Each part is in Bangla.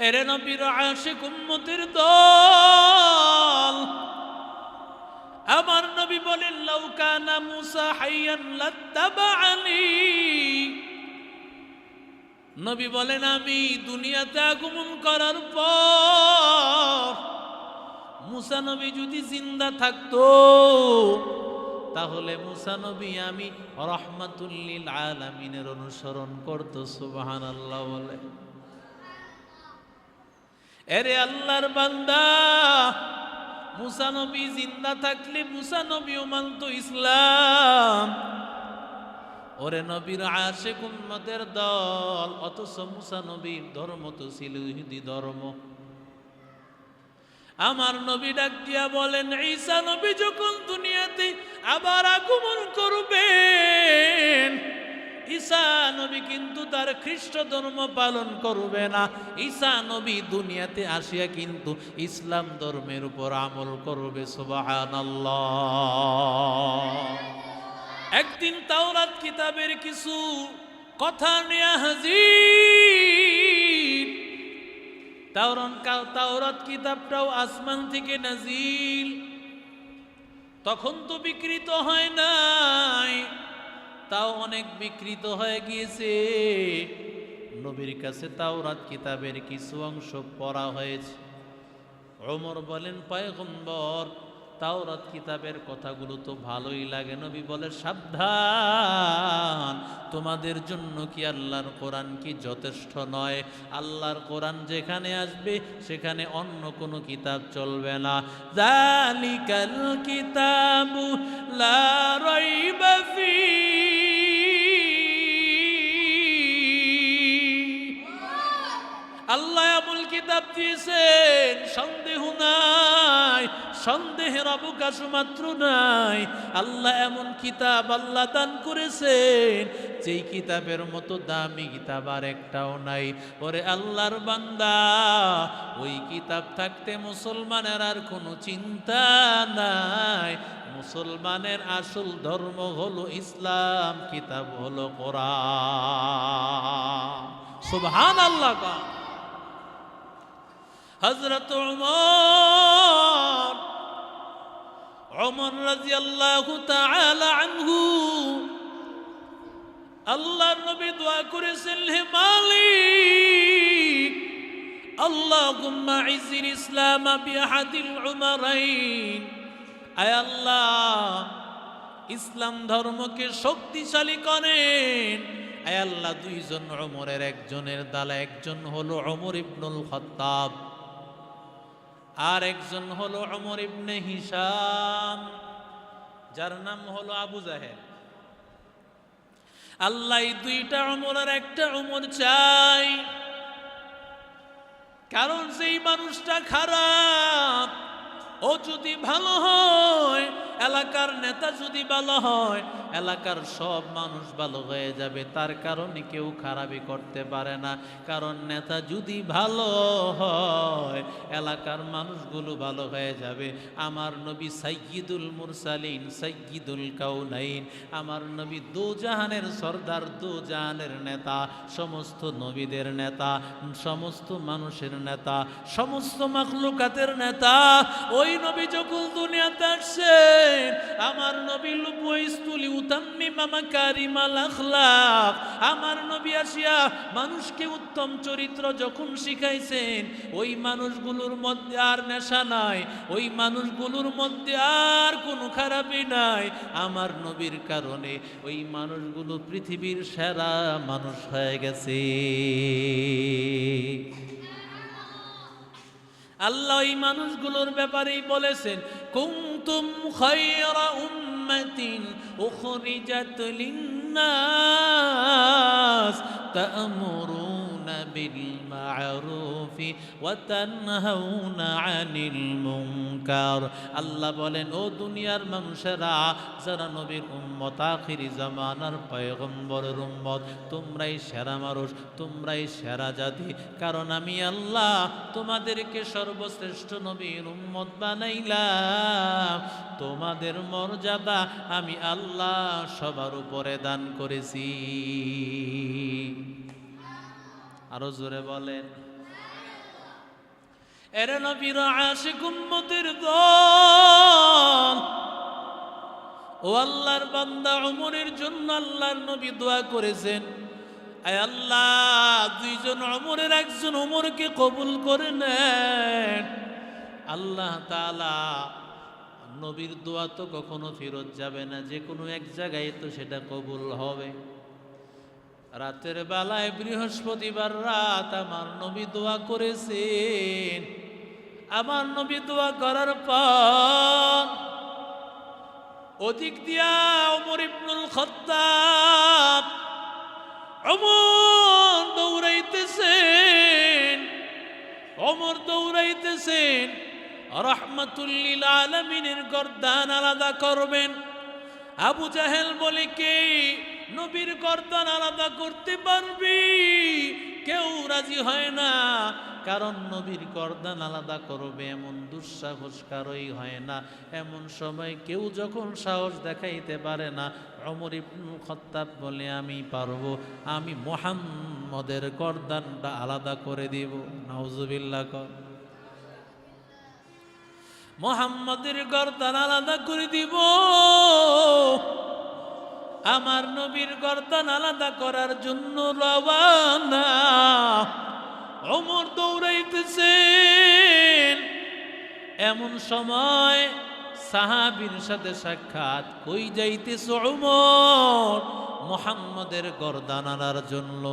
এরে নবীর আশিক উম্মতের দল, আমার নবী বলেন লাউ কানা মুসা হাইয়ান লাত্তাবাআনি। নবী বলেন আমি দুনিয়াতে আগমন করার পর মুসা নবী যদি জিন্দা থাকতো তাহলে মুসা নবী আমি রাহমাতুল লিল আলামিনের অনুসরণ করত। সুবহানাল্লাহ বলে। এরে আল্লাহর বান্দা, মুসা নবী জিন্দা থাকলে মুসা নবীও মানত ইসলাম। ওরে নবীর আশিক উম্মতের দল, অথচ মুসা নবীর ধর্ম তো ছিল ইহুদি ধর্ম। আমার নবী ডাক দিয়া বলেন ঈসা নবী যখন দুনিয়াতে আবার আগমন করবেন, ঈসা নবী কিন্তু তার খ্রিস্ট ধর্ম পালন করবে না। ঈসা নবী দুনিয়াতে আসিয়া কিন্তু ইসলাম ধর্মের উপর আমল করবে। সুবহানাল্লাহ। একদিন তাওরাত কিতাবের কিছু কথা নিয়ে হাজির। তাওরাত কিতাবটাও আসমান থেকে নাজিল, তখন তো বিকৃত হয় নাই, তাও অনেক বিকৃত হয়ে গিয়েছে। নবীর কাছে তাওরাত কিতাবের কিছু অংশ পড়া হয়েছে। ওমর বলেন পয়গম্বর, তাওরাত কিতাবের কথাগুলো তো ভালোই লাগে। নবী বলে সাবধান, তোমাদের জন্য কি আল্লাহর কোরআন কি যথেষ্ট নয়? আল্লাহর কোরআন যেখানে আসবে সেখানে অন্য কোনো কিতাব চলবে না। যালিকাল কিতাবু লা রাইবা ফীহি, আল্লাহ আমুল কিতাব দিয়েছেন, সন্দেহ নাই, সন্দেহের অবকাশ মাত্র নাই। আল্লাহ এমন কিতাব আল্লাহ দান করেছেন যেই কিতাবের মতো দামি কিতাব আর একটাও নাই। ওরে আল্লাহর বান্দা, ওই কিতাব থাকতে মুসলমানের আর কোনো চিন্তা নাই। মুসলমানের আসল ধর্ম হলো ইসলাম, কিতাব হলো কোরআন। সুবহানাল্লাহ। হযরত ওমর রাদিয়াল্লাহু তাআলা আনহু, আল্লাহর নবী দোয়া করেছেন, হে মালিক আল্লাহুম্মা ইজ্জিল ইসলাম বিআহাদিল উমারাইন। আয় আল্লাহ, ইসলাম ধর্মকে শক্তিশালী করেন। আয় আল্লাহ, দুইজন ওমরের একজনের দ্বারা, একজন হলো ওমর ইবনুল খাত্তাব আর একজন হলো ওমর ইবনে হিশাম, যার নাম হলো আবু জাহেল। আল্লাহ এই দুইটা ওমরের একটা ওমর চাই, কারণ সেই মানুষটা খারাপ। ও যদি ভালো হয়, এলাকার নেতা যদি ভালো হয়, এলাকার সব মানুষ ভালো হয়ে যাবে। তার কারণে কেউ খারাপই করতে পারে না। কারণ নেতা যদি ভালো হয়, এলাকার মানুষগুলো ভালো হয়ে যাবে। আমার নবী সাইয়্যিদুল মুরসালিন, সাইয়্যিদুল কাউনাইন, আমার নবী দোজাহানের সর্দার, দোজাহানের নেতা, সমস্ত নবীদের নেতা, সমস্ত মানুষের নেতা, সমস্ত মাখলুকাতের নেতা। ওই নবী যখন দুনিয়াতে আসছেন, আমার নবী লুবুইস্তুলি উতাম্মিমা মাকারিমাল আখলাক, আমার নবী আসিয়া মানুষকে উত্তম চরিত্র যখন শিখাইছেন, ওই মানুষগুলোর মধ্যে আর নেশা নাই, ওই মানুষগুলোর মধ্যে আর কোনো খারাপই নাই। আমার নবীর কারণে ওই মানুষগুলো পৃথিবীর সেরা মানুষ হয়ে গেছে। আল্লাহ এই মানুষগুলোর ব্যাপারেই বলেছেন, কুনতুম খায়রা উম্মাতিন উখরিজাত লিন্নাস তা'মুরুনা বিল মা'রুফি ওয়া তানহাউনা আনিল মুনকার। আল্লাহ বলেন, ও দুনিয়ার মানুষেরা, যারা নবীর উম্মত, আখিরি জামানার পয়গম্বরের উম্মত, তোমরাই সেরা মানুষ, তোমরাই সেরা জাতি। কারণ আমি আল্লাহ তোমাদেরকে সর্বশ্রেষ্ঠ নবীর উম্মত বানাইলাম। তোমাদের মর্যাদা আমি আল্লাহ সবার উপরে দান করেছি। আরো জোরে বলেন। এরে নবীর আশিক উম্মতের দল, ও আল্লাহর বান্দা, ওমরের জন্য আল্লাহর নবী দোয়া করেছেন, আয় আল্লাহ, দুইজন ওমরের একজন ওমরকে কবুল করে নেন। আল্লাহ তাআলা নবীর দোয়া তো কখনো ফেরত যাবে না, যে কোনো এক জায়গায় তো সেটা কবুল হবে। রাতের বেলায় বৃহস্পতিবার রাত আমার নবী দোয়া করেছেন। আমার নবী দোয়া করার পর ওদিক দিয়া ওমর ইবনুল খাত্তাব ওমর দৌড়াইতেছেন, ওমর দৌড়াইতেছেন, রাহমাতুল লিল আলামিনের গর্দান আলাদা করবেন। আবু জাহেল বলে, কে নবীর গর্দান আলাদা করতে পারবি? কেউ রাজি হয় না, কারণ নবীর গর্দান আলাদা করবে এমন দুঃসাহস কারোই হয় না। এমন সময় কেউ যখন সাহস দেখাইতে পারে না, ওমর ইবনুল খাত্তাব বলে, আমি পারবো, আমি মুহাম্মদের গর্দানটা আলাদা করে দিব। নাউজুবিল্লাহ কর। মুহাম্মদের গর্দান আলাদা করে দিব। আমার নবীর গর্দান আলাদা করার জন্য রওয়ানা। ওমর দৌড়াইতেছেন। এমন সময় সাহাবীর সাথে সাক্ষাৎ, কই যাইতেছ ওমর? মুহাম্মদের গর্দান আনার জন্য।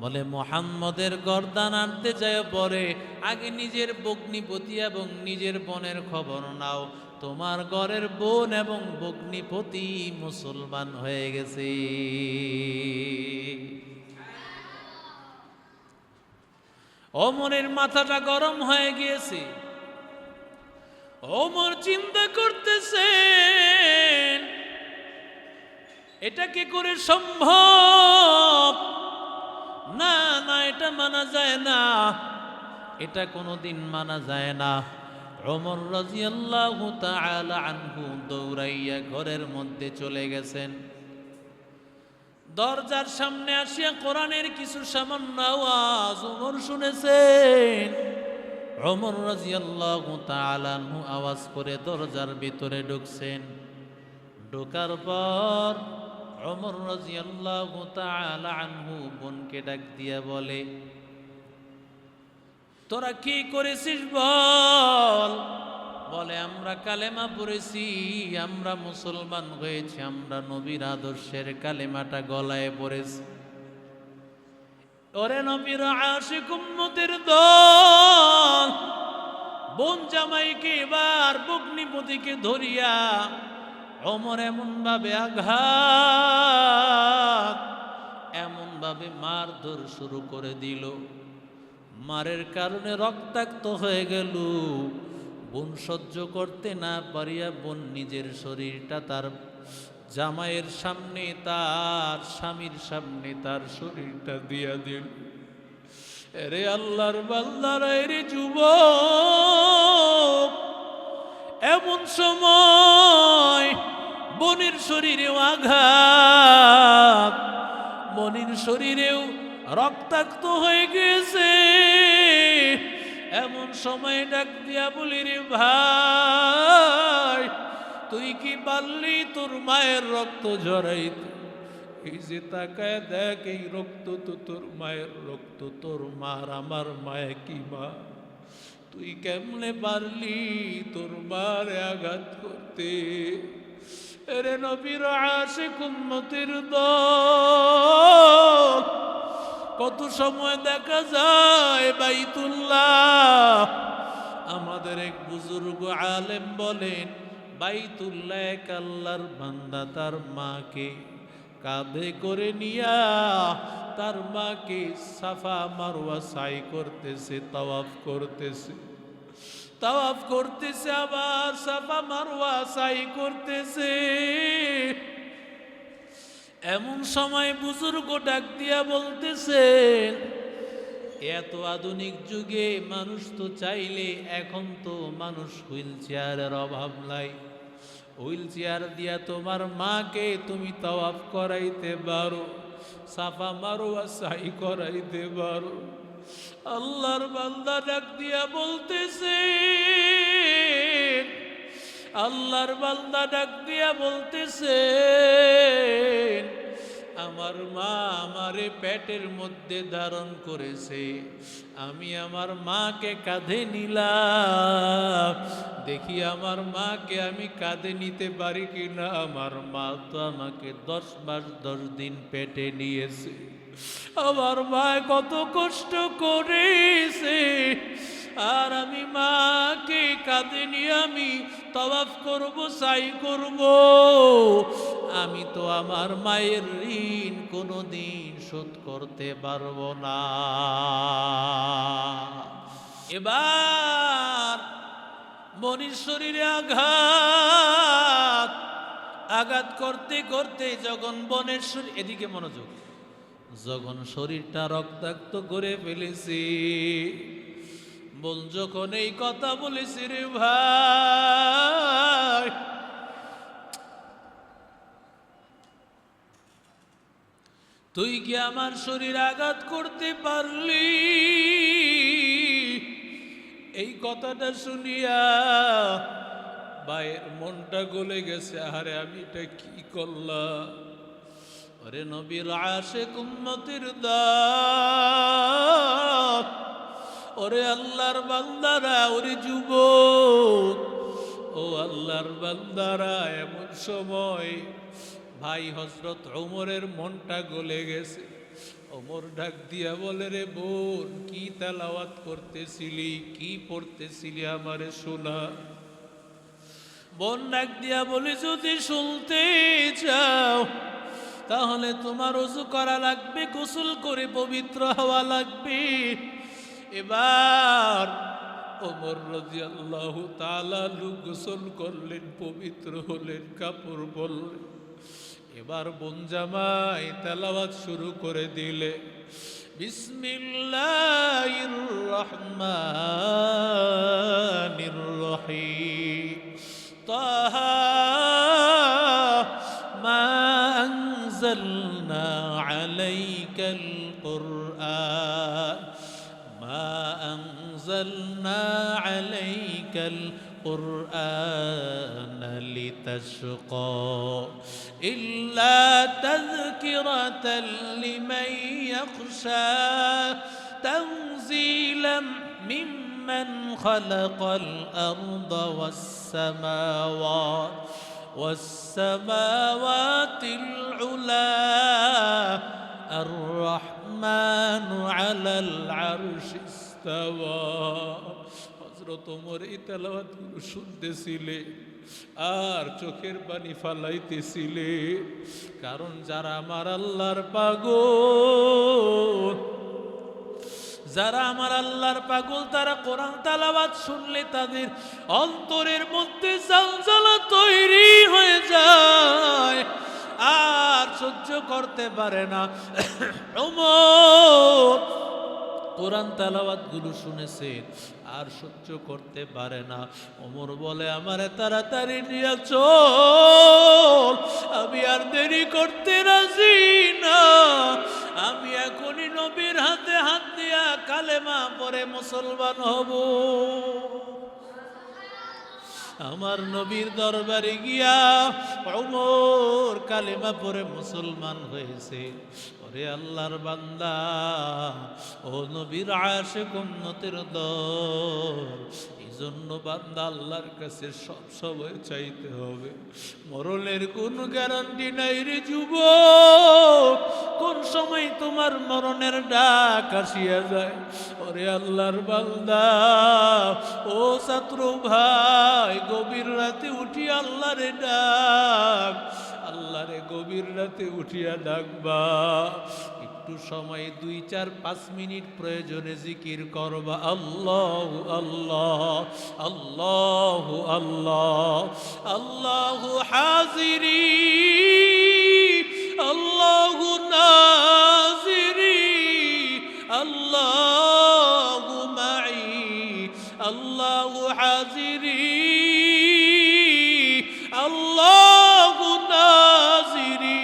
বলে, মুহাম্মদের গর্দান আনতে যায় পরে আগে নিজের ভগ্নিপতি এবং নিজের বোনের খবর নাও। তোমার ঘরের বোন এবং ভগ্নিপতি মুসলমান হয়ে গেছে। ওমরের মাথাটা গরম হয়ে গিয়েছে। ওমর চিন্তা করতেছেন, এটা কি করে সম্ভব? না না, এটা মানা যায় না, এটা কোনোদিন মানা যায় না। ওমর রাদিয়াল্লাহু তাআলা আনহু দৌড়াইয়া ঘরের মধ্যে চলে গেছেন। দরজার সামনে আসিয়া কোরআনের কিছু সামান্য আওয়াজ ওমর শুনেছেন। ওমর রাদিয়াল্লাহু তাআলা আনহু আওয়াজ করে দরজার ভিতরে ঢুকছেন। ঢোকার পর ওমর রাদিয়াল্লাহু তাআলা আনহু বোনকে ডাক দিয়া বলে, তোরা কি করেছিস বল? বলে, আমরা কালেমা পড়েছি, আমরা মুসলমান হয়েছি, আমরা নবীর আদর্শের কালেমাটা গলায় পড়েছি। ওরে নবীর আশিক উম্মতের দল, বোন জামাইকে এবার ভগ্নিপতিকে ধরিয়া ওমর এমন ভাবে আঘাত, এমন ভাবে মারধর শুরু করে দিল, মারের কারণে রক্তাক্ত হয়ে গেল। বোন সহ্য করতে না পারিয়া বোন নিজের শরীরটা তার জামাইয়ের সামনে, তার স্বামীর সামনে তার শরীরটা দিয়া দিল। এরে আল্লাহর বান্দারা, এরে যুবক, এমন সময় বোনের শরীরেও আঘাত, বোনের শরীরেও রক্তাক্ত হয়ে গেছে। এমন সময় ডাক দিয়া বলি, রে ভাই, তুই কি পারলি তোর মায়ের রক্ত ঝরাইতে? এই যে তাকায় দেখ, এই রক্ত তো তোর মায়ের রক্ত, তোর মার আমার মায়ে কি মা, তুই কেমনে পারলি তোর মারে আঘাত করতে? এরে নবীর আশিক উম্মতের দল, কত সময় দেখা যায় বাইতুল্লাহ, আমাদের এক বুজুর্গ আলেম বলেন, বাইতুল্লাহ এক আল্লাহর বান্দা তার মাকে কাঁধে করে নিয়া তার মাকে সাফা মারওয়া সাই করতেছে, তাওয়াফ করতেছে, তাওয়াফ করতেছে, আবার সাফা মারওয়া সাই করতেছে। এমন সময় বুজুর্গ ডাক দিয়া বলতেছেন, এত আধুনিক যুগে মানুষ তো চাইলে, এখন তো মানুষ হুইল চেয়ারের অভাব নাই, হুইল চেয়ার দিয়া তোমার মাকে তুমি তাওয়াফ করাইতে পারো, সাফা মারওয়া সাই করাইতে পারো। আল্লাহর বান্দা ডাক দিয়া বলতেছে, আল্লাহর বান্দা ডাক দিয়া বলতেছে, আমার মা আমারে পেটের মধ্যে ধারণ করেছে, আমি আমার মাকে কাঁধে নিলাম, দেখি আমার মাকে আমি কাঁধে নিতে পারি কিনা। আমার মা তো আমাকে 10 মাস 10 দিন পেটে নিয়েছে, আমার মা কত কষ্ট করেছে, আর আমি মাকে কাঁধে নিয়ে আমি তওয়াফ করব, সাই করব, আমি তো আমার মায়ের ঋণ কোনোদিন শোধ করতে পারবো না। এবার বনির শরীরে আঘাত করতে করতে যখন বনের শরীর, এদিকে মনোযোগ, যখন শরীরটা রক্তাক্ত করে ফেলেছি, বোন যখন এই কথা বলেছি, রে ভাই তুই কি আমার শরীর আঘাত করতে পারলি? এই কথাটা শুনিয়া ভাইয়ের মনটা গলে গেছে, আরে আমি এটা কি করলাম। ওরে নবীর আশিক উম্মতের দাত, ওরে আল্লাহর বান্দারা, ওরে যুবক, ও আল্লাহর বান্দারা, এমন সময় ভাই হযরত ওমরের মনটা গলে গেছে। ওমর ডাক দিয়া বলে, রে বোন, কি তেলাওয়াত করতেছিলি, কি পড়তেছিলি, আমারে শোনা। বোন ডাক দিয়া বলে, যদি শুনতে চাও তাহলে তোমার ওযু করা লাগবে, গোসল করে পবিত্র হওয়া লাগবে। এবার ওমর রাদিয়াল্লাহু তাআলা গোসল করলেন, পবিত্র হলেন, কাপড় পরলেন। এবার বোন জামাই তেলাওয়াত শুরু করে দিলে, বিসমিল্লাহির রহমানির রহিম, তাহা মা আনজালনা আলাইকাল কুরআন, মা আনজালনা আলাইকাল القرآن لتشقى إلا تذكرة لمن يخشى تنزيلا ممن خلق الأرض والسماوات العلى الرحمن على العرش استوى। হযরত ওমর এই তেলাওয়াতগুলো শুনতেছিলে আর চোখের পানি ফালাইতেছিলে, কারণ যারা আমার আল্লাহর পাগল, যারা আমার আল্লাহর পাগল, তারা কোরআন তেলাওয়াত শুনলে তাদের অন্তরের মধ্যে জালজালা তৈরি হয়ে যায়, আর সহ্য করতে পারে না। ওমর কোরআন তেলাওয়াতগুলো শুনেছে আর সহ্য করতে পারে না। ওমর বলে, আমারে তাড়াতাড়ি নিয়ে চল, আমি আর দেরি করতে রাজি না, আমি এখনই নবীর হাতে হাত দিয়া কালেমা পড়ে মুসলমান হব। আমার নবীর দরবারে গিয়া ওমর কালেমা পড়ে মুসলমান হয়েছে। ওরে আল্লাহর বান্দা, ও নবীর আশিক উম্মতের দল, এই জন্য বান্দা আল্লাহর কাছে সব সময় চাইতে হবে। মরণের কোনো গ্যারান্টি নাই রে যুবক, কোন সময় তোমার মরণের ডাক আসিয়া যায়। ওরে আল্লাহর বান্দা, ও ছাত্র ভাই, গভীর রাতে উঠি আল্লাহরে ডাক, আল্লাহরে গভীর রাতে উঠিয়া ডাকবা। একটু সময় 2, 4, 5 মিনিট প্রয়োজনে জিকির করবা, আল্লাহ আল্লাহ আল্লাহ আল্লাহ আল্লাহু হাজিরি আল্লাহু নাজিরি আল্লাহু মাই আল্লাহু হাজিরি আল্লাহু নাজিরি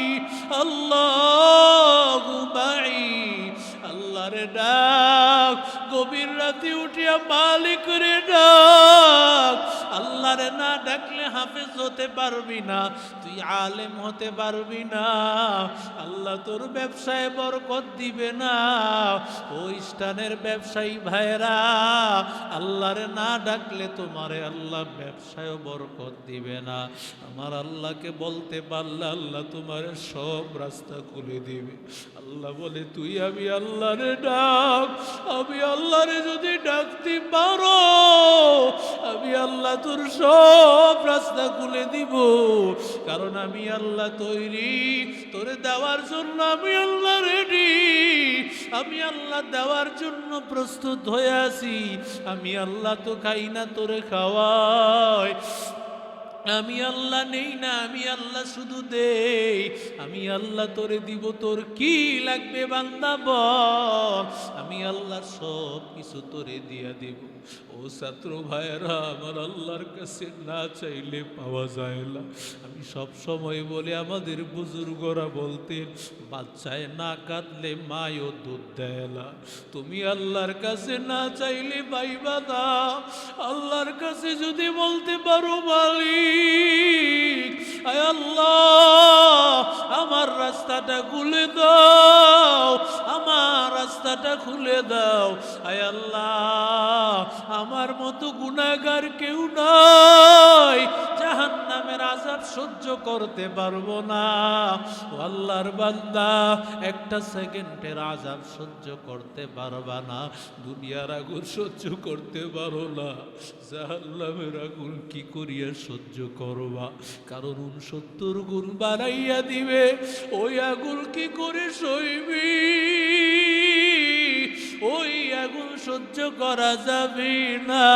আল্লাহু মাই। আল্লাহর ডাক বসিয়া মালিক রে ডাক। আল্লাহরে না ডাকলে হাফেজ হতে পারবি না, তুই আলেম হতে পারবি না, আল্লাহ তোর ব্যবসায় বরকত দিবে না। ওই স্থানের ব্যবসায়ী ভাইরা, আল্লাহরে না ডাকলে তোমারে আল্লাহ ব্যবসায় বরকত দিবে না। আমার আল্লাহকে বলতে পারলে আল্লাহ তোমার সব রাস্তা খুলে দিবে। আল্লাহ বলে তুই আমি আল্লাহরে ডাক, আমি আল্লাহরে যদি ডাকতে পারো আমি আল্লাহ তোর সব রাস্তা খুলে দিব। কারণ আমি আল্লাহ তৈরি, তোরে দেওয়ার জন্য আমি আল্লাহ রেডি, আমি আল্লাহ দেওয়ার জন্য প্রস্তুত হয়ে আছি। আমি আল্লাহ তো খাই না, তোরে খাওয়াই। আমি আল্লাহ নেই না, আমি আল্লাহ শুধু দেই। আমি আল্লাহ তোরে দিব, তোর কি লাগবে বান্দা বল, আমি আল্লাহ সব কিছু তোরে দিয়া দিব। ও ছাত্র ভাইরা, আমার আল্লাহর কাছে না চাইলে পাওয়া যায় না। আমি সব সময় বলি, আমাদের বুজুর্গরা বলতেন বাচ্চায় না কাঁদলে মায়ও দুধ দেয় না। তুমি আল্লাহর কাছে না চাইলে পাইবা না। আল্লাহর কাছে যদি বলতে পারো মালিক আয় আল্লাহ আমার রাস্তাটা খুলে দাও, আমার রাস্তাটা খুলে দাও, আয় আল্লাহ আমার মতো গুনাহগার কেউ নাই, জাহান্নামের আযাব সহ্য করতে পারবো না। ও আল্লাহর বান্দা, একটা সেকেন্ডের আযাব সহ্য করতে পারবা না, দুনিয়ার আগুন সহ্য করতে পারো না, জাহান্নামের আগুন কি করিয়া সহ্য করবা? কারণ 69 গুণ বাড়াইয়া দিবে, ওই আগুন কি করে সইবি? ওই আগুন সহ্য করা যাবে না।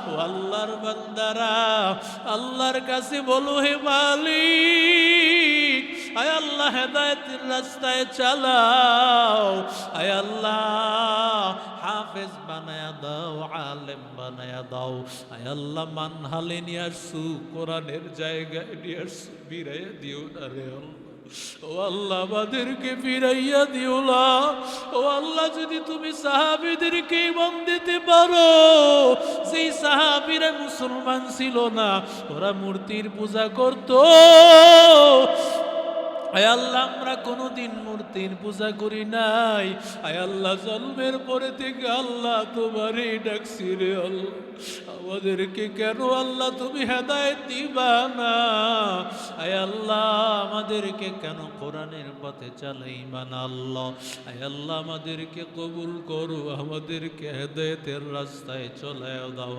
ও আল্লাহর বান্দারা, আল্লাহর কাছে বলো হে মালিক আয় আল্লাহ হেদায়েতের রাস্তায় চালাও, আয় আল্লাহ হাফেজ বানায়া দাও, আলেম বানায়া দাও, আয় আল্লাহ মানহালে নিয়ে আসছু, কোরআনের জায়গায় নিয়ে আসছু, ফিরাইয়া দিও না রে আল্লাহ। ও আল্লাহ আমাদেরকে ফিরাইয়া দিও না। ও আল্লাহ যদি তুমি সাহাবীদেরকে ঈমান দিতে পারো, সেই সাহাবীরা মুসলমান ছিল না, ওরা মূর্তির পূজা করত। আয় আল্লাহ আমরা কোনোদিন মূর্তির পূজা করি নাই। আয় আল্লাহ জন্মের পরে থেকে আল্লাহ তোমারই ডাকছি রে আল্লাহ, আমাদেরকে কেন আল্লাহ তুমি হেদায়েত দিবা না? আয় আল্লাহ আমাদেরকে কেন কোরআনের পথে চালাইবা না আল্লাহ? আয় আল্লাহ আমাদেরকে কবুল করো, আমাদেরকে হেদায়েতের রাস্তায় চলায় দাও।